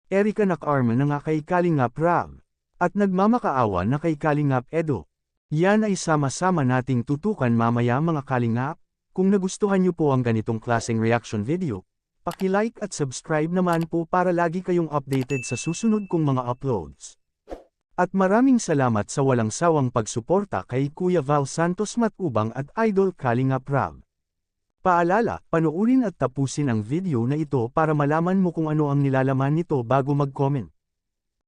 Erica Nakarma na nga kay Kalingap Rab. At nagmamakaawa na kay Kalingap Edo. Yan ay sama-sama nating tutukan mamaya mga Kalingap. Kung nagustuhan niyo po ang ganitong klaseng reaction video, paki-like at subscribe naman po para lagi kayong updated sa susunod kong mga uploads. At maraming salamat sa walang sawang pagsuporta kay Kuya Val Santos Matubang at Idol Kalingap Rab. Paalala, panoorin at tapusin ang video na ito para malaman mo kung ano ang nilalaman nito bago mag-comment.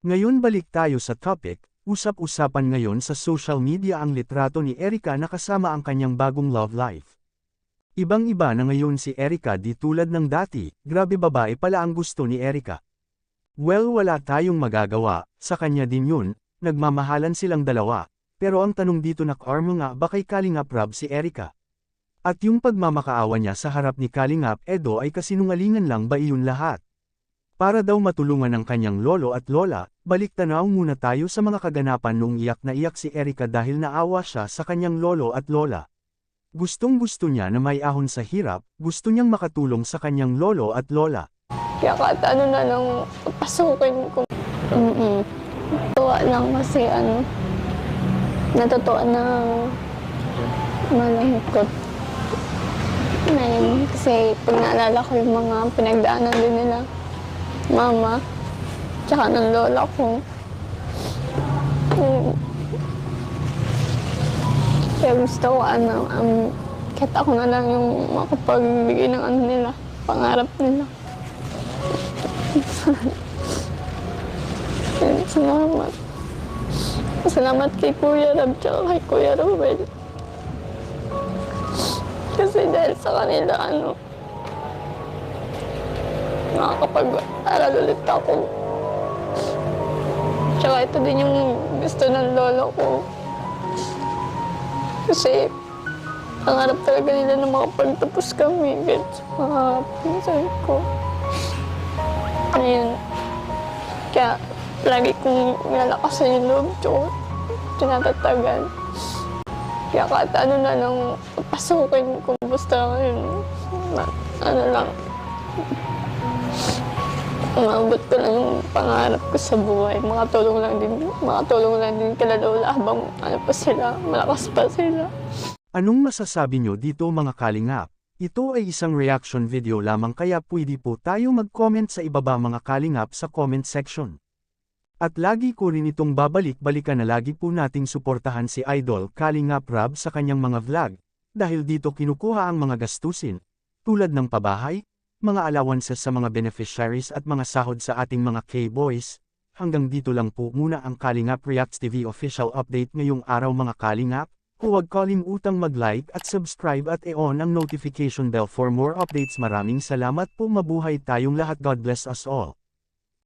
Ngayon balik tayo sa topic, usap-usapan ngayon sa social media ang litrato ni Erica na kasama ang kanyang bagong love life. Ibang-iba na ngayon si Erica di tulad ng dati, grabe babae pala ang gusto ni Erica. Well wala tayong magagawa, sa kanya din yun, nagmamahalan silang dalawa, pero ang tanong dito Nakarma nga ba kay Kalingap Rab si Erica? At yung pagmamakaawa niya sa harap ni Kalingap Edo ay kasinungalingan lang ba iyon lahat? Para daw matulungan ang kanyang lolo at lola, balik tanaw muna tayo sa mga kaganapan noong iyak na iyak si Erica dahil naawa siya sa kanyang lolo at lola. Gustong-gusto niya na may ahon sa hirap, gusto niyang makatulong sa kanyang lolo at lola. Kaya kahit ano na lang papasukin ko. Tuwa lang kasi natutuwa na malungkot. Ngayon, kasi pag naalala ko yung mga pinagdaanan din nila, mama, tsaka ng lola ko. Kaya gusto ko kahit ako na lang yung makapagbigay ng nila, pangarap nila. Salamat. Salamat kay Kuya Rab tsaka kay Kuya Ruel. Kasi dahil sa kanila, nakakapag-aral ulit ako. Tsaka ito din yung gusto ng lolo ko. Kasi pangarap talaga nila na makapagtapos kami. Kahit sa mga pinsan ko. Ayun. Kaya lagi kong nilalakasan yung loob ko. Tinatatagan. Kaya kahit ano na lang papasukin ko. Basta yun. Umabot ko lang yung pangarap ko sa buhay. Makatulong lang din kila lola habang pa sila, malakas pa sila. Anong masasabi nyo dito mga Kalingap? Ito ay isang reaction video lamang kaya pwede po tayo mag-comment sa ibaba mga Kalingap sa comment section. At lagi ko rin itong babalik-balikan na lagi po nating suportahan si Idol Kalingap Rab sa kanyang mga vlog, dahil dito kinukuha ang mga gastusin, tulad ng pabahay, mga allowances sa mga beneficiaries at mga sahod sa ating mga K-boys. Hanggang dito lang po muna ang Kalingap Reacts TV official update ngayong araw mga Kalingap. Huwag kalimutang mag-like at subscribe at i-on ang notification bell for more updates. Maraming salamat po, mabuhay tayong lahat. God bless us all.